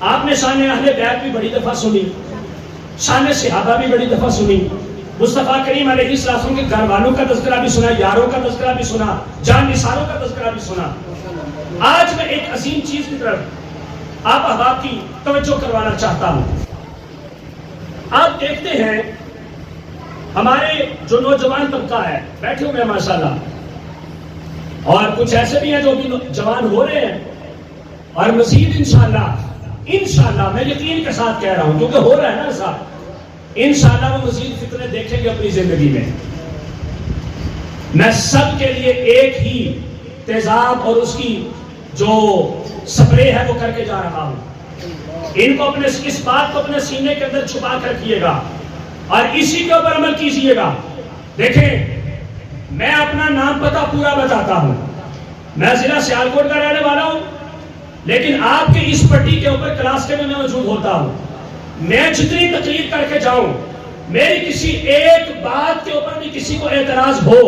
آپ نے شان اہل بیت بھی بڑی دفعہ سنی، شان صحابہ بھی بڑی دفعہ سنی، مصطفیٰ کریم علیہ السلام کے گھر والوں کا تذکرہ بھی سنا، یاروں کا تذکرہ بھی سنا، جان نثاروں کا تذکرہ بھی سنا۔ آج میں ایک عظیم چیز کی طرف آپ احباب کی توجہ کروانا چاہتا ہوں۔ آپ دیکھتے ہیں ہمارے جو نوجوان طبقہ ہے بیٹھے ہوئے ہیں ماشاءاللہ، اور کچھ ایسے بھی ہیں جو بھی جوان ہو رہے ہیں، اور مزید انشاءاللہ میں یقین کے ساتھ کہہ رہا ہوں کیونکہ ہو رہا ہے نا صاحب، انشاءاللہ وہ مزید فتنے دیکھیں گے اپنی زندگی میں۔ میں سب کے لیے ایک ہی تیزاب اور اس کی جو سپرے ہے وہ کر کے جا رہا ہوں۔ ان کو اس بات کو اپنے سینے کے اندر چھپا کر کیے گا اور اسی کے اوپر عمل کیجیے گا۔ دیکھیں، میں اپنا نام پتہ پورا بتاتا ہوں، میں ضلع سیالکوٹ کا رہنے والا ہوں، لیکن آپ کے اس پٹی کے اوپر کلاس کے میں موجود ہوتا ہوں۔ میں جتنی تقریر کر کے جاؤں، میری کسی ایک بات کے اوپر بھی کسی کو اعتراض ہو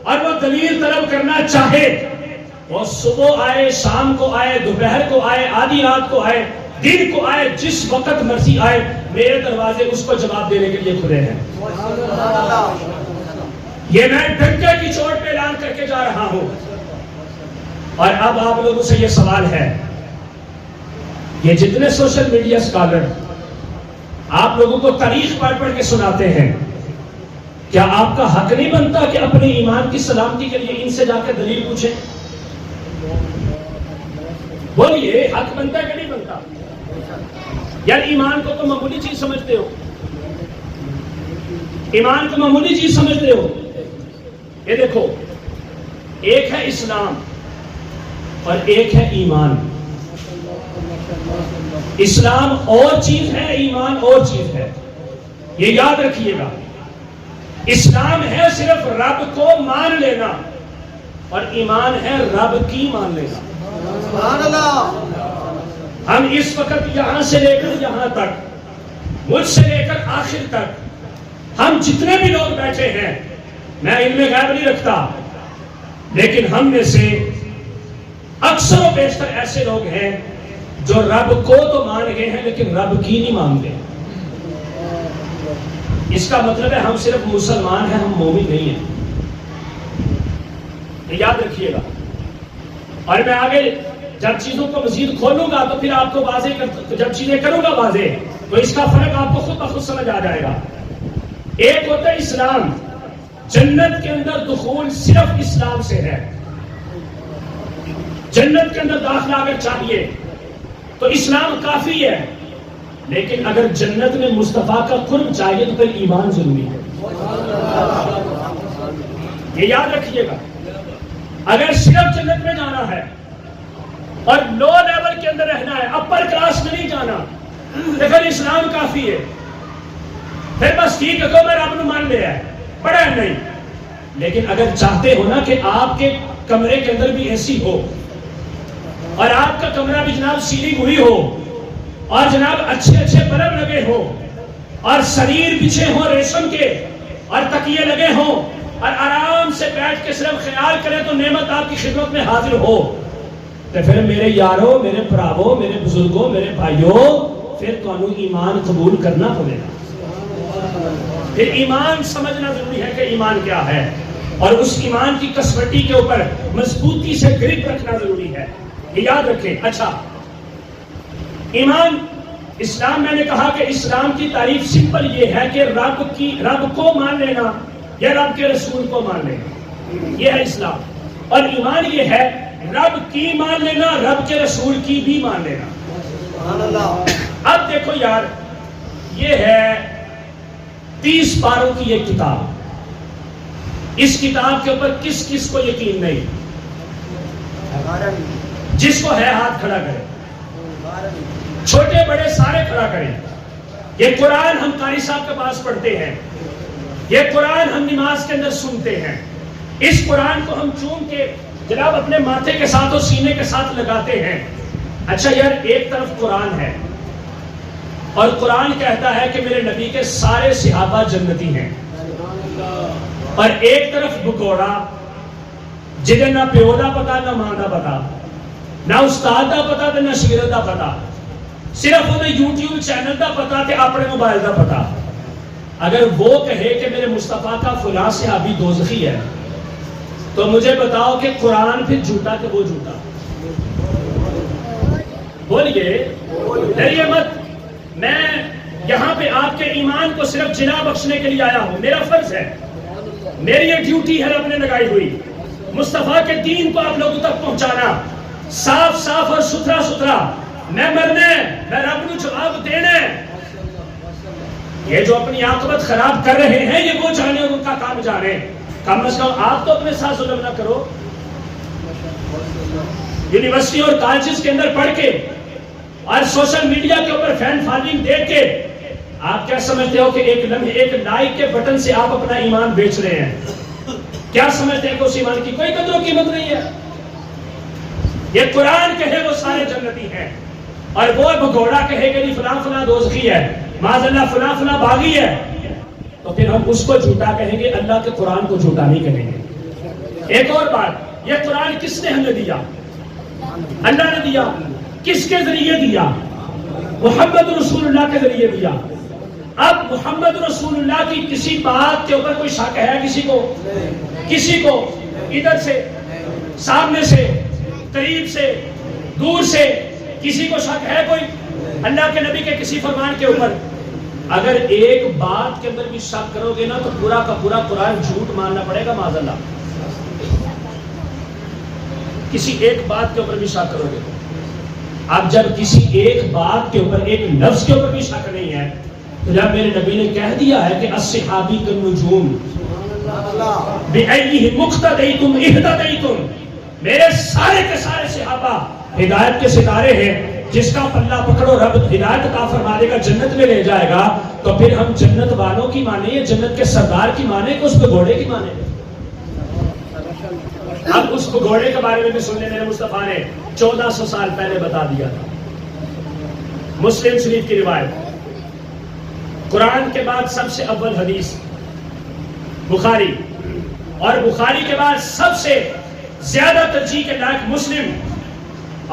اور وہ دلیل طلب کرنا چاہے، وہ صبح آئے، شام کو آئے، دوپہر کو آئے، آدھی رات کو آئے، دن کو آئے، جس وقت مرضی آئے، میرے دروازے اس کو جواب دینے کے لیے کھلے ہیں۔ یہ میں ڈنکے کی چوٹ پہ اعلان کر کے جا رہا ہوں۔ اور اب آپ لوگوں سے یہ سوال ہے، یہ جتنے سوشل میڈیا اسکالر آپ لوگوں کو تاریخ پڑھ پڑھ کے سناتے ہیں، کیا آپ کا حق نہیں بنتا کہ اپنے ایمان کی سلامتی کے لیے ان سے جا کے دلیل پوچھیں؟ بولیے، حق بنتا ہے کہ نہیں بنتا؟ یار ایمان کو تو معمولی چیز سمجھتے ہو، ایمان کو معمولی چیز سمجھتے ہو۔ یہ دیکھو، ایک ہے اسلام اور ایک ہے ایمان۔ اسلام اور چیز ہے، ایمان اور چیز ہے، یہ یاد رکھیے گا۔ اسلام ہے صرف رب کو مان لینا، اور ایمان ہے رب کی مان لینا۔ سبحان اللہ۔ ہم اس وقت یہاں سے لے کر یہاں تک، مجھ سے لے کر آخر تک، ہم جتنے بھی لوگ بیٹھے ہیں، میں ان میں غیب نہیں رکھتا، لیکن ہم میں سے اکثر و بیشتر ایسے لوگ ہیں جو رب کو تو مان گئے ہیں لیکن رب کی نہیں مانتے۔ اس کا مطلب ہے ہم صرف مسلمان ہیں، ہم مومن نہیں ہیں۔ یہ یاد رکھیے گا۔ اور میں آگے جب چیزوں کو مزید کھولوں گا تو پھر آپ کو واضح جب چیزیں کروں گا واضح، تو اس کا فرق آپ کو خود بخود سمجھ آ جائے گا۔ ایک ہوتا ہے اسلام، جنت کے اندر دخول صرف اسلام سے ہے۔ جنت کے اندر داخلہ اگر چاہیے تو اسلام کافی ہے، لیکن اگر جنت میں مصطفیٰ کا قرب چاہیے تو پھر ایمان ضروری ہے۔ یہ یاد رکھیے گا۔ اگر صرف جنت میں جانا ہے اور لو لیول کے اندر رہنا ہے، اپر کلاس میں نہیں جانا، تو پھر اسلام کافی ہے۔ پھر بس ٹھیک ہے کہ میں رب نے مان لیا ہے، پڑھا نہیں۔ لیکن اگر چاہتے ہو نا کہ آپ کے کمرے کے اندر بھی ایسی ہو، اور آپ کا کمرہ بھی جناب سیلنگ ہوئی ہو، اور جناب اچھے اچھے بلب لگے ہو، اور سریر بچھے ہوں ریشم کے، اور تکیے لگے ہوں، اور آرام سے بیٹھ کے صرف خیال کریں تو نعمت آپ کی خدمت میں حاضر ہو، تو پھر میرے یاروں، میرے پراووں، میرے بزرگوں، میرے بھائیوں، پھر تو ایمان قبول کرنا پڑے گا۔ پھر ایمان سمجھنا ضروری ہے کہ ایمان کیا ہے، اور اس ایمان کی کسوٹی کے اوپر مضبوطی سے گرپ رکھنا ضروری ہے۔ یہ یاد رکھیں۔ اچھا، ایمان اسلام، میں نے کہا کہ اسلام کی تعریف سمپل یہ ہے کہ رب کو مان لینا یا رب کے رسول کو مان لینا، یہ ہے اسلام۔ اور ایمان یہ ہے رب کی مان لینا، رب کے رسول کی بھی مان لینا۔ اب دیکھو یار، یہ ہے 30 پاروں کی ایک کتاب۔ اس کتاب کے اوپر کس کس کو یقین نہیں؟ جس کو ہے ہاتھ کھڑا کرے، چھوٹے بڑے سارے کھڑا کریں۔ یہ قرآن ہم قاری صاحب کے پاس پڑھتے ہیں، یہ قرآن ہم نماز کے اندر سنتے ہیں، اس قرآن کو ہم چوم کے جناب اپنے ماتھے کے ساتھ اور سینے کے ساتھ لگاتے ہیں۔ اچھا یار، ایک طرف قرآن ہے اور قرآن کہتا ہے کہ میرے نبی کے سارے صحابہ جنتی ہیں، اور ایک طرف بگوڑا جنہیں نہ پیو دا پتا، نہ ماں دا پتا، نہ استاد دا پتا، نہ شاگرد دا پتا، صرف وہ یوٹیوب چینل کا پتا تے اپنے موبائل کا پتا. اگر وہ کہے کہ میرے مصطفیٰ کا فلاں صحابی دوزخی ہے تو مجھے بتاؤ کہ قرآن پھر جھوٹا کہ وہ جھوٹا؟ بولیے، ڈریے مت. میں یہاں پہ آپ کے ایمان کو صرف جلا بخشنے کے لیے آیا ہوں. میرا فرض ہے، میری یہ ڈیوٹی ہے رب نے لگائی ہوئی، مصطفیٰ کے دین کو آپ لوگوں تک پہنچانا، صاف صاف اور ستھرا ستھرا. میں مرنے، میں رب کو جواب دینے. یہ جو اپنی عاقبت خراب کر رہے ہیں یہ وہ جانے اور ان کا کام جانے. کم از کم آپ تو اپنے ساتھ ظلم نہ کرو. یونیورسٹی اور کالجز کے اندر پڑھ کے اور سوشل میڈیا کے اوپر فین فالوئنگ دیکھ کے آپ کیا سمجھتے ہو کہ ایک لمحے ایک لائک کے بٹن سے آپ اپنا ایمان بیچ رہے ہیں؟ کیا سمجھتے ہیں کہ اس ایمان کی کوئی قدر و قیمت نہیں ہے؟ یہ قرآن کہے وہ سارے جنتی ہیں اور وہ بھگوڑا کہے کہ فلاں فلاں دوزخی ہے، معاذ اللہ فلاں فلاں باغی ہے، تو پھر ہم اس کو جھوٹا کہیں گے، اللہ کے قرآن کو جھوٹا نہیں کہیں گے. ایک اور بات، یہ قرآن کس نے ہمیں دیا؟ اللہ نے دیا. کس کے ذریعے دیا؟ محمد رسول اللہ کے ذریعے دیا. اب محمد رسول اللہ کی کسی بات کے اوپر کوئی شک ہے کسی کو ادھر سے، سامنے سے، قریب سے، دور سے کسی کو شک ہے کوئی اللہ کے نبی کے کسی فرمان کے اوپر؟ اگر ایک بات کے اندر بھی شک کرو گے نا تو پورا کا پورا قرآن جھوٹ ماننا پڑے گا معاذ اللہ. کسی ایک بات کے اوپر بھی شک کرو گے. اب جب کسی ایک بات کے اوپر، ایک لفظ کے اوپر بھی شک نہیں ہے، تو جب میرے نبی نے کہہ دیا ہے کہ الصحابی کالنجوم بِأَيِّهِمْ مُقْتَدَيْتُمْ اِهْتَدَيْتُمْ، میرے سارے کے سارے صحابہ ہدایت کے ستارے ہیں، جس کا پلہ پکڑو رب ہدایت عطا فرما دے گا، جنت میں لے جائے گا. تو پھر ہم جنت والوں کی مانیں یا جنت کے سردار کی مانیں کہ اس پہ گھوڑے کی مانیں؟ اب اس گھوڑے کے بارے میں بھی سننے میرے مصطفیٰ نے 1400 سال پہلے بتا دیا تھا. مسلم شریف کی روایت، قرآن کے بعد سب سے اول حدیث بخاری، اور بخاری کے بعد سب سے زیادہ ترجیح کے لائق مسلم،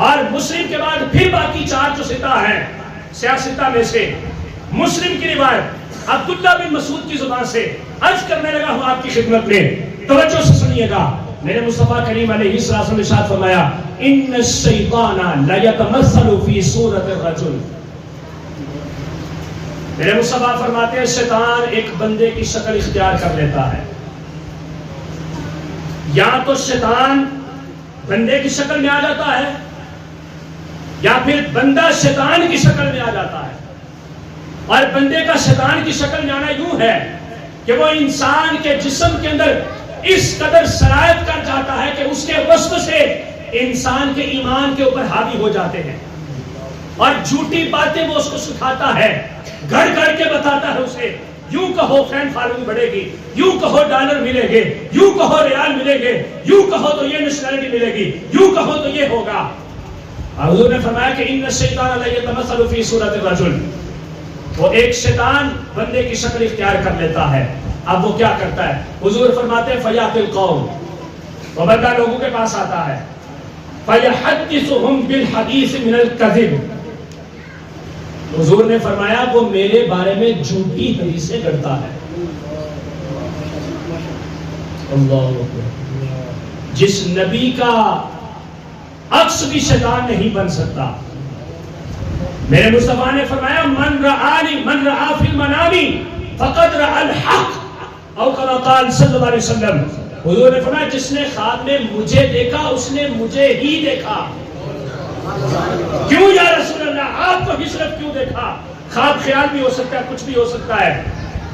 اور مسلم کے بعد پھر باقی چار جو ستہ ہیں سیاستہ میں سے مسلم کی روایت عبداللہ بن مسعود کی زبان سے عرض کرنے لگا ہوں آپ کی خدمت میں. توجہ سے سنیے گا. میرے مصطفیٰ کریم علیہ السلام نے ارشاد فرمایا ان الشیطان لیتمثل فی صورت الرجل. میرے مصطفیٰ فرماتے ہیں شیطان ایک بندے کی شکل اختیار کر لیتا ہے. یا تو شیطان بندے کی شکل میں آ جاتا ہے یا پھر بندہ شیطان کی شکل میں آ جاتا ہے. اور بندے کا شیطان کی شکل میں آنا یوں ہے کہ وہ انسان کے جسم کے اندر اس قدر سرایت کر جاتا ہے کہ اس کے وصف سے انسان کے ایمان کے اوپر حاوی ہو جاتے ہیں، اور جھوٹی باتیں وہ اس کو سکھاتا ہے، گھڑ گھڑ کے بتاتا ہے اسے. یوں کہو فین فالوئنگ بڑھے گی، یوں کہو ڈالر ملے گے، یوں کہو ریال ملے گے، یوں کہو تو یہ نیشنلٹی ملے گی، یوں کہو تو یہ ہوگا. حضور نے فرمایا کہ ان الشیطان لیتمثل فی صورت الرجل، وہ ایک شیطان بندے کی شکل اختیار کر لیتا ہے. اب وہ کیا کرتا ہے؟ حضور فرماتے ہیں فیاتی القوم، وہ بندہ لوگوں کے پاس آتا ہے، فیحدثهم بالحدیث من الکذب. حضور نے فرمایا وہ میرے بارے میں جھوٹی حدیثیں گڑتا ہے. اللہ اکبر. جس نبی کا عکس بھی شیطان نہیں بن سکتا. میرے مصطفیٰ نے فرمایا من رآ فی المنام فقد رآ الحق، او کما قال صلی اللہ علیہ وسلم. حضور نے فرمایا جس نے خواب میں مجھے دیکھا اس نے مجھے ہی دیکھا. کیوں یا رسول اللہ آپ کو ہی صرف کیوں دیکھا؟ خواب خیال بھی ہو سکتا ہے، کچھ بھی ہو سکتا ہے،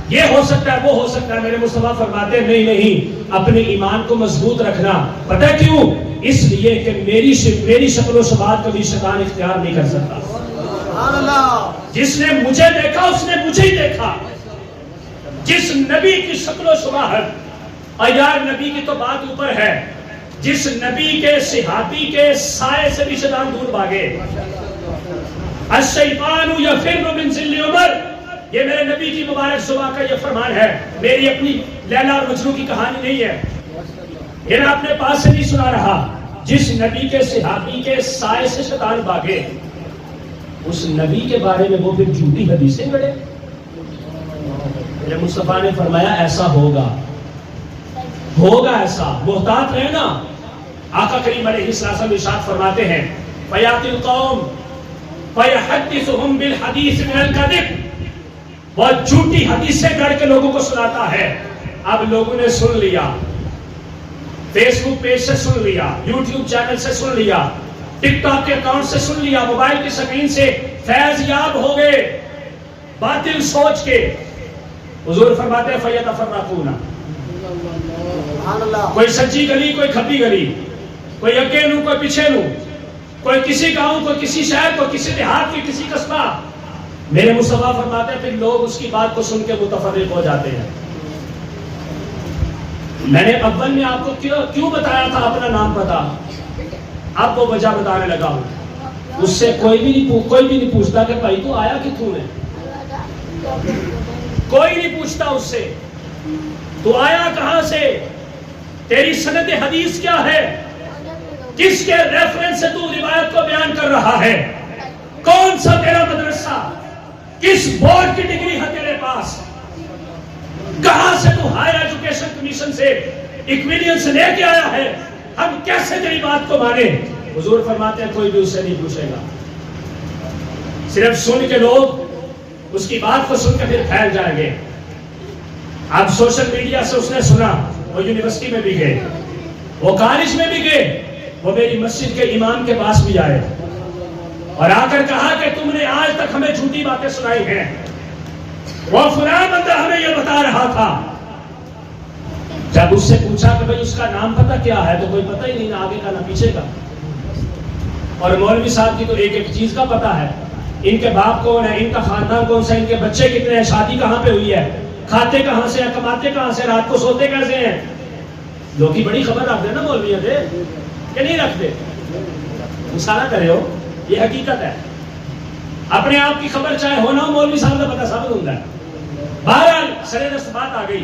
یہ ہو سکتا ہے، وہ ہو سکتا ہے. میرے مصطفیٰ فرماتے ہیں نہیں، اپنے ایمان کو مضبوط رکھنا. پتہ کیوں؟ اس لیے کہ میری شکل و شباہت کبھی شیطان اختیار نہیں کر سکتا. جس نے مجھے دیکھا اس نے مجھے ہی دیکھا. جس نبی کی شکل و شباہت، اور یار نبی کی تو بات اوپر ہے، جس نبی کے صحابی کے سائے سے بھی شیطان دور بھاگے. الشیطان یفر من ظل عمر، یہ میرے نبی کی مبارک زبان کا یہ فرمان ہے، میری اپنی لیلا اور مجنوں کی کہانی نہیں ہے، یہ میں اپنے پاس سے نہیں سنا رہا. جس نبی کے صحابی کے سائے سے شیطان بھاگے اس نبی کے بارے میں وہ پھر جھوٹی حدیثیں گڑے. میرے مصطفیٰ نے فرمایا ایسا ہوگا ایسا، محتاط رہنا. آقا کریم علیہ السلام ارشاد فرماتے ہیں فیاتی القوم فیحدثهم بالحدیث من الکذب، وہ جھوٹی حدیثیں گڑھ کے لوگوں کو سناتا ہے. اب لوگوں نے سن لیا، فیس بک پیج سے سن لیا، یوٹیوب چینل سے سن لیا، ٹک ٹاک کے اکاؤنٹ سے سن لیا، موبائل کی سکرین سے فیض یاب ہو گئے باطل سوچ کے. حضور فرماتے ہیں فیتفرقون، کوئی سچی گلی کوئی کھپی گلی، کوئی اگے نو کوئی پیچھے نو، کوئی کسی گاؤں کوئی کسی شہر کوئی کسی دیہات کی کسی قصبہ. میرے مصطفیٰ فرماتے ہیں پھر لوگ اس کی بات کو سن کے متفرق ہو جاتے ہیں. میں نے اول میں آپ کو کیوں بتایا تھا اپنا نام پتا، اب وہ وجہ بتانے لگا ہوں. اس سے کوئی بھی نہیں پوچھتا کہ بھائی تو آیا کتوں ہے، کوئی نہیں پوچھتا اس سے تو آیا کہاں سے، تیری سند حدیث کیا ہے، کس کے ریفرنس سے تو روایت کو بیان کر رہا ہے، کون سا تیرا مدرسہ، کس بورڈ کی ڈگری ہے تیرے پاس، کہاں سے تو ہائر ایجوکیشن کمیشن سے ایکویڈینس لے کے آیا ہے، ہم کیسے تیری بات کو مانے. حضور فرماتے ہیں کوئی بھی اس سے نہیں پوچھے گا. صرف سن کے لوگ اس کی بات کو سن کے پھر پھیل جائیں گے. اب سوشل میڈیا سے اس نے سنا، وہ یونیورسٹی میں بھی گئے، وہ کالج میں بھی گئے، وہ میری مسجد کے امام کے پاس بھی آئے اور آ کر کہا کہ تم نے آج تک ہمیں جھوٹی باتیں سنائی ہیں، وہ فلاں بندہ ہمیں یہ بتا رہا تھا. جب اس سے پوچھا کہ بھئی اس کا نام پتہ کیا ہے، تو کوئی پتہ ہی نہیں، نہ آگے کا نہ پیچھے کا. اور مولوی صاحب کی تو ایک ایک چیز کا پتہ ہے، ان کے باپ کون ہے، ان کا خاندان کون سا، ان کے بچے کتنے ہیں، شادی کہاں پہ ہوئی ہے، کھاتے کہاں سے ہیں، کماتے کہاں سے، رات کو سوتے کیسے ہیں. لوگ کی بڑی خبر رکھتے ہیں نا مولویوں سے کہ نہیں رکھتے، مصالحہ کرے ہو، یہ حقیقت ہے. اپنے آپ کی خبر چاہے ہونا ہو، مولوی صاحب کا پتہ ثابت ہوتا ہے. بہرحال سرے دست بات آ گئی.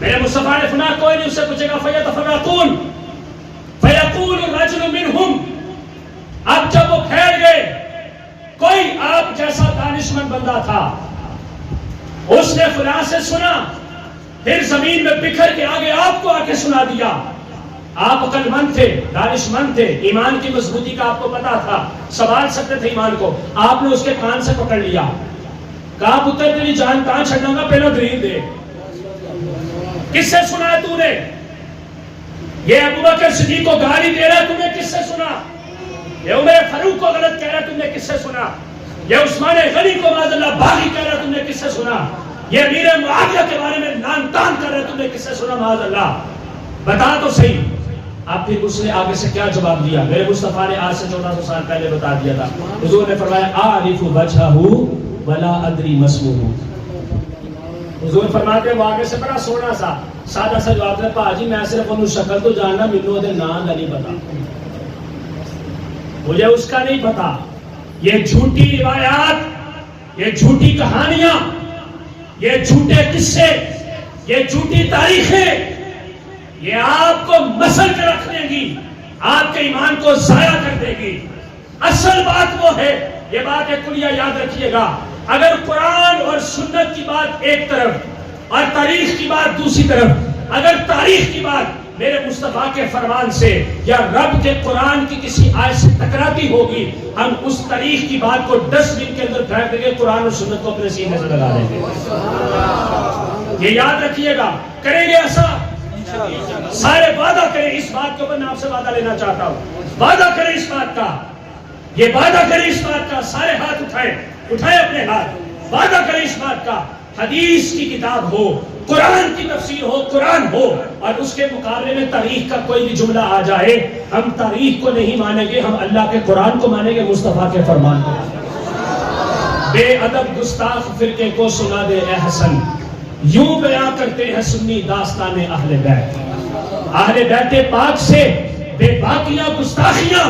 میرے مصطفیٰ نے فرمایا کوئی نہیں اس سے پوچھے گا فیتفرقون فیقول الرجل منہم. اب جب وہ پھیل گئے، کوئی آپ جیسا دانشمند بندہ تھا، اس نے فلاں سے سنا، پھر زمین میں بکھر کے آگے آپ کو آ کے سنا دیا. آپ عقل مند تھے، دانشمند تھے، ایمان کی مضبوطی کا آپ کو پتا تھا، سنبھال سکتے تھے ایمان کو. آپ نے اس کے کان سے پکڑ لیا، کہا پتر تیری جان کہاں چھڑنا گا، پہلے دلیل دے. کس سے سنا ہے تو نے؟ یہ ابوبکر صدیق کو گالی دے رہا ہے، تم نے کس سے سنا؟ یہ عمر فاروق کو غلط کہہ رہا ہے، تم نے کس سے سنا؟ یہ عثمان غنی کو معاذ اللہ باغی کہہ رہا ہے، تم نے کس سے سنا؟ یہ امیر معاویہ کے بارے میں نان تان کر رہا ہے، تم نے کس سے سنا؟ معاذ اللہ بتا تو صحیح. اب پھر اس نے آگے سے کیا جواب دیا؟ میرے مصطفیٰ نے آج سے 1400 سال پہلے بتا دیا تھا. حضور نے فرمایا اعرف وجہہ ولا ادری مسموہ. حضور فرماتے ہیں وہ آگے سے بڑا سونا سا سادہ سا جواب دیا، پاجی میں صرف انہوں شکل تو جاننا، مینوں دے نام دا نہیں پتا، مجھے اس کا نہیں پتا. یہ جھوٹی روایات، یہ جھوٹی کہانیاں، یہ جھوٹے قصے، یہ جھوٹی تاریخیں، یہ آپ کو مسل کے رکھ دیں گی، آپ کے ایمان کو ضائع کر دے گی. اصل بات وہ ہے، یہ بات ایک کلیہ یاد رکھیے گا، اگر قرآن اور سنت کی بات ایک طرف اور تاریخ کی بات دوسری طرف، اگر تاریخ کی بات میرے مصطفیٰ کے فرمان سے یا رب کے قرآن کی کسی آیت سے ٹکراتی ہوگی، ہم اس تاریخ کی بات کو ڈسٹ بن کے اندر پھینک دیں گے، قرآن اور سنت کو اپنے سینے سے لگا دیں گے. یہ یاد رکھیے گا. کریں گے ایسا؟ سارے وعدہ کریں. اس بات کے اوپر میں آپ سے وعدہ لینا چاہتا ہوں، وعدہ کریں اس بات کا، یہ وعدہ کریں اس بات کا. سارے ہاتھ اٹھائیں اپنے ہاتھ، وعدہ کریں اس بات کا. حدیث کی کتاب ہو، قرآن کی تفسیر ہو، قرآن ہو، اور اس کے مقابلے میں تاریخ کا کوئی بھی جملہ آ جائے، ہم تاریخ کو نہیں مانیں گے، ہم اللہ کے قرآن کو مانیں گے، مصطفیٰ کے فرمان کو. بے ادب گستاخ فرقے کو سنا دے اے حسن، یوں بیان کرتے ہیں سنی داستان اہل بیت. اہل بیت پاک سے بے باقیاں گستاخیاں،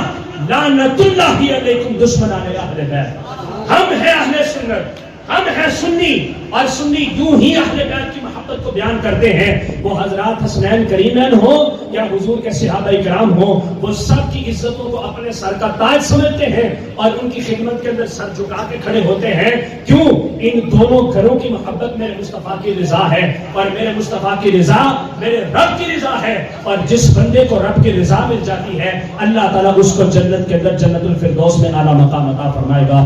لعنت اللہ علیکم دشمنان اہل بیت. ہم ہیں اہل سنت، ہم ہیں سنی، اور سنی یوں ہی اہل بیت کی محبت کو بیان کرتے ہیں، وہ حضرات حسنین کریمین ہو یا حضور کے صحابہ کرام ہو، وہ سب کی عزتوں کو اپنے سر کا تاج سمجھتے ہیں اور ان کی خدمت کے اندر سر جھکا کے کھڑے ہوتے ہیں۔ کیوں؟ ان دونوں گھروں کی محبت میرے مصطفیٰ کی رضا ہے، اور میرے مصطفیٰ کی رضا میرے رب کی رضا ہے، اور جس بندے کو رب کی رضا مل جاتی ہے اللہ تعالیٰ اس کو جنت کے اندر جنت الفردوس میں اعلیٰ مقام عطا فرمائے گا۔